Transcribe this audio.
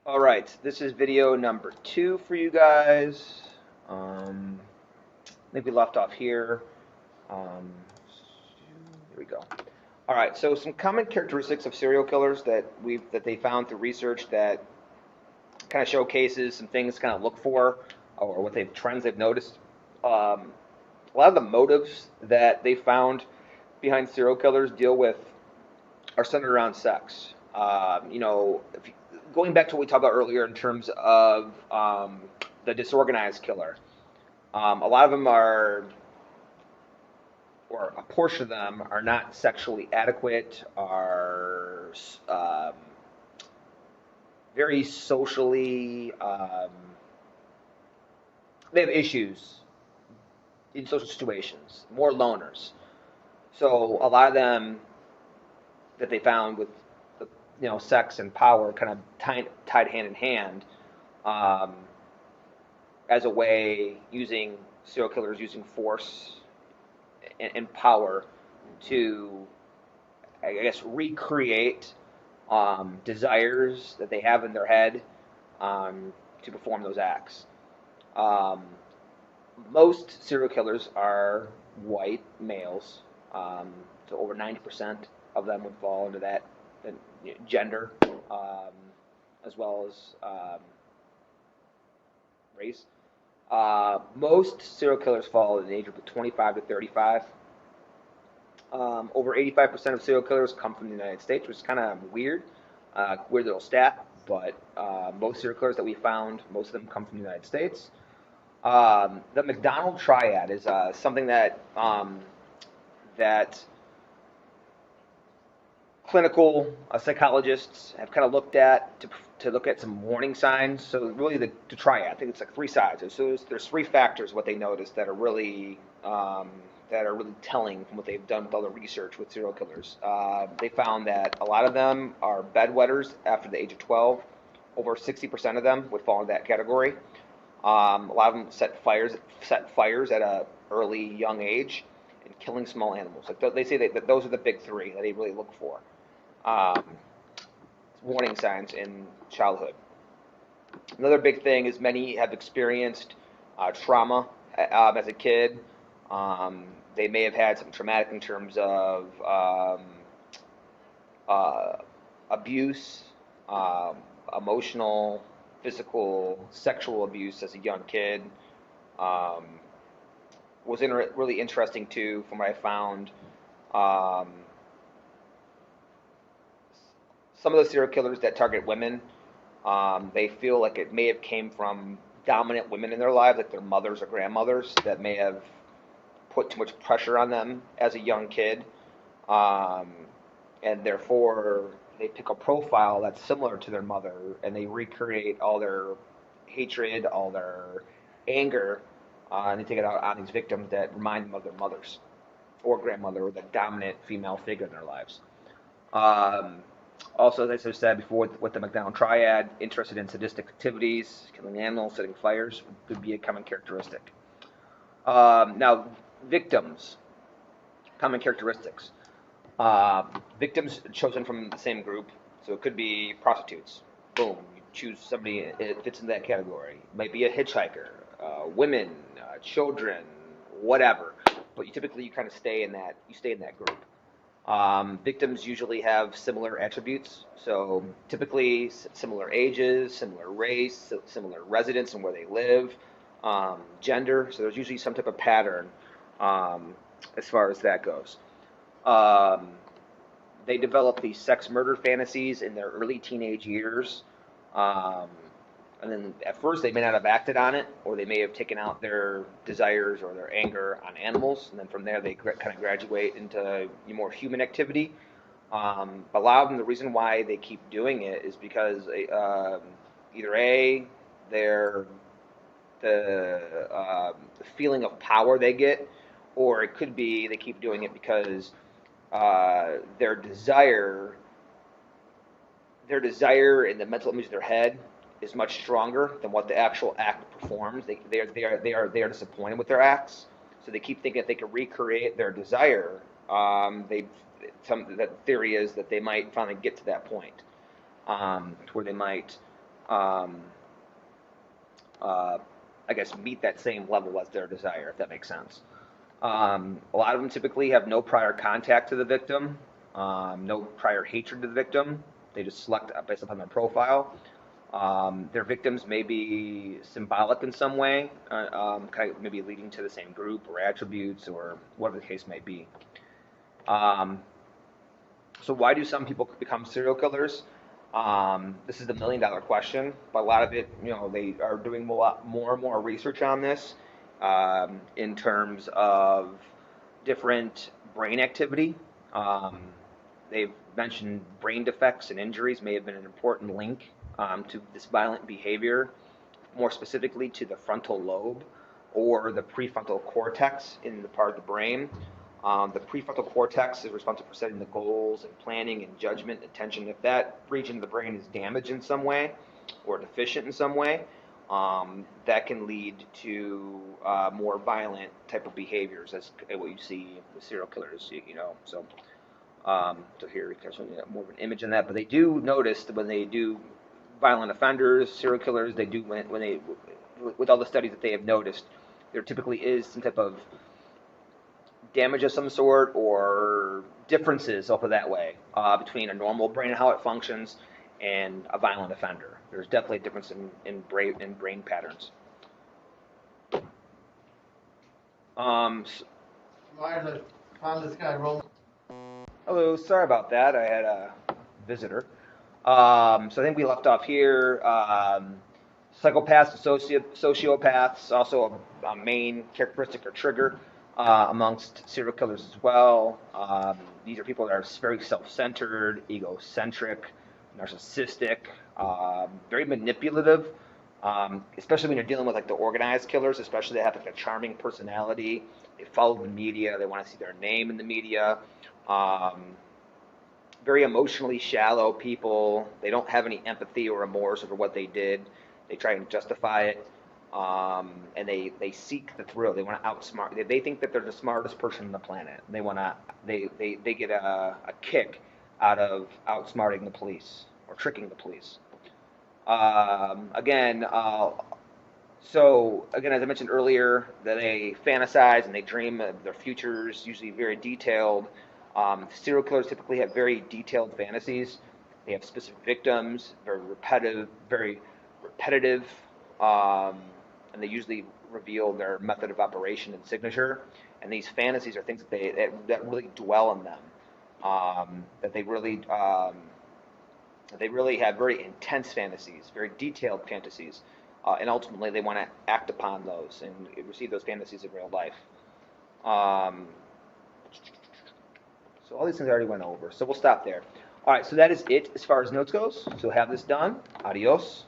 All right, this is video number 2 for you guys. I think we left off here. Um, here we go. All right, so some common characteristics of serial killers that they found through research that kind of showcases some things to kind of look for, or what they've trends they've noticed. A lot of the motives that they found behind serial killers deal with are centered around sex. Going back to what we talked about earlier in terms of the disorganized killer, a lot of them are, or a portion of them, are not sexually adequate, are very socially, they have issues in social situations, more loners. So a lot of them that they found with sex and power kind of tied hand in hand, um, as a way using serial killers using force and power to, I guess, recreate desires that they have in their head, to perform those acts. Um, Most serial killers are white males, so over 90% of them would fall into that gender, um, as well as race. Most serial killers fall in the age of 25 to 35. Over 85% of serial killers come from the United States, which is kind of weird, weird little stat. But most serial killers that we found, most of them come from the United States. The Mcdonald Triad is something that clinical psychologists have kind of looked at to look at some warning signs. So really, the triad, I think it's like three sides. So there's three factors what they noticed that are really telling from what they've done with all the research with serial killers. They found that a lot of them are bedwetters after the age of 12. Over 60% of them would fall into that category. A lot of them set fires at a early young age, and killing small animals. Like they say that those are the big three that they really look for. Um, Warning signs in childhood. Another big thing is many have experienced trauma as a kid. They may have had some traumatic in terms of uh, abuse, um, emotional, physical, sexual abuse as a young kid. Um, was really interesting too, from what I found. Um, some of the serial killers that target women, they feel like it may have came from dominant women in their lives, like their mothers or grandmothers, that may have put too much pressure on them as a young kid, um, and therefore they pick a profile that's similar to their mother, and they recreate all their hatred, all their anger, and they take it out on these victims that remind them of their mothers or grandmother or the dominant female figure in their lives. Um, Also, as I said before, with the Mcdonald Triad, interested in sadistic activities, killing animals, setting fires would be a common characteristic. Now, victims, common characteristics. Victims chosen from the same group, so it could be prostitutes. Boom, you choose somebody it fits in that category. It might be a hitchhiker, women, children, whatever. But you kind of stay in that. You stay in that group. Victims usually have similar attributes, so typically similar ages, similar race, similar residence and where they live, gender. So there's usually some type of pattern, um, as far as that goes. Um, they develop these sex murder fantasies in their early teenage years. Um, and then at first they may not have acted on it, or they may have taken out their desires or their anger on animals, and then from there they kind of graduate into more human activity. A lot of them, the reason why they keep doing it is because either A, they're the feeling of power they get, or it could be they keep doing it because their desire and the mental image of their head is much stronger than what the actual act performs. They are disappointed with their acts, so they keep thinking that they can recreate their desire. That theory is that they might finally get to that point, to where they might um, I guess, meet that same level as their desire, if that makes sense. A lot of them typically have no prior contact to the victim, no prior hatred to the victim. They just select based upon their profile. Their victims may be symbolic in some way, kind of maybe leading to the same group or attributes or whatever the case may be. Um, so why do some people become serial killers? This is the $1 million question, but a lot of it, they are doing a lot more and more research on this in terms of different brain activity. Um, they've mentioned brain defects and injuries may have been an important link to this violent behavior, more specifically to the frontal lobe or the prefrontal cortex in the part of the brain. The prefrontal cortex is responsible for setting the goals and planning and judgment, attention. If that region of the brain is damaged in some way or deficient in some way, that can lead to more violent type of behaviors, as what you see with serial killers. So here, there's more of an image in that, but they do notice that when they do violent offenders, serial killers, they do when they, with all the studies that they have noticed, there typically is some type of damage of some sort or differences, I'll put it that way, between a normal brain and how it functions and a violent offender. There's definitely a difference in brain patterns. Found this guy rolling. Hello, sorry about that. I had a visitor. So I think we left off here. Psychopaths and sociopaths, also a main characteristic or trigger amongst serial killers as well. These are people that are very self-centered, egocentric, narcissistic, very manipulative, especially when you're dealing with like the organized killers, especially they have like a charming personality. They follow the media. They want to see their name in the media. Very emotionally shallow people. They don't have any empathy or remorse over what they did. They try and justify it, and they seek the thrill. They want to outsmart. They think that they're the smartest person on the planet. They want to. They get a kick out of outsmarting the police or tricking the police. Again, as I mentioned earlier, that they fantasize and they dream of their futures, usually very detailed. Serial killers typically have very detailed fantasies. They have specific victims, very repetitive, and they usually reveal their method of operation and signature. And these fantasies are things that really dwell in them. That they really have very intense fantasies, very detailed fantasies, and ultimately they want to act upon those and receive those fantasies in real life. So all these things I already went over, so we'll stop there. All right, so that is it as far as notes goes. So have this done. Adios.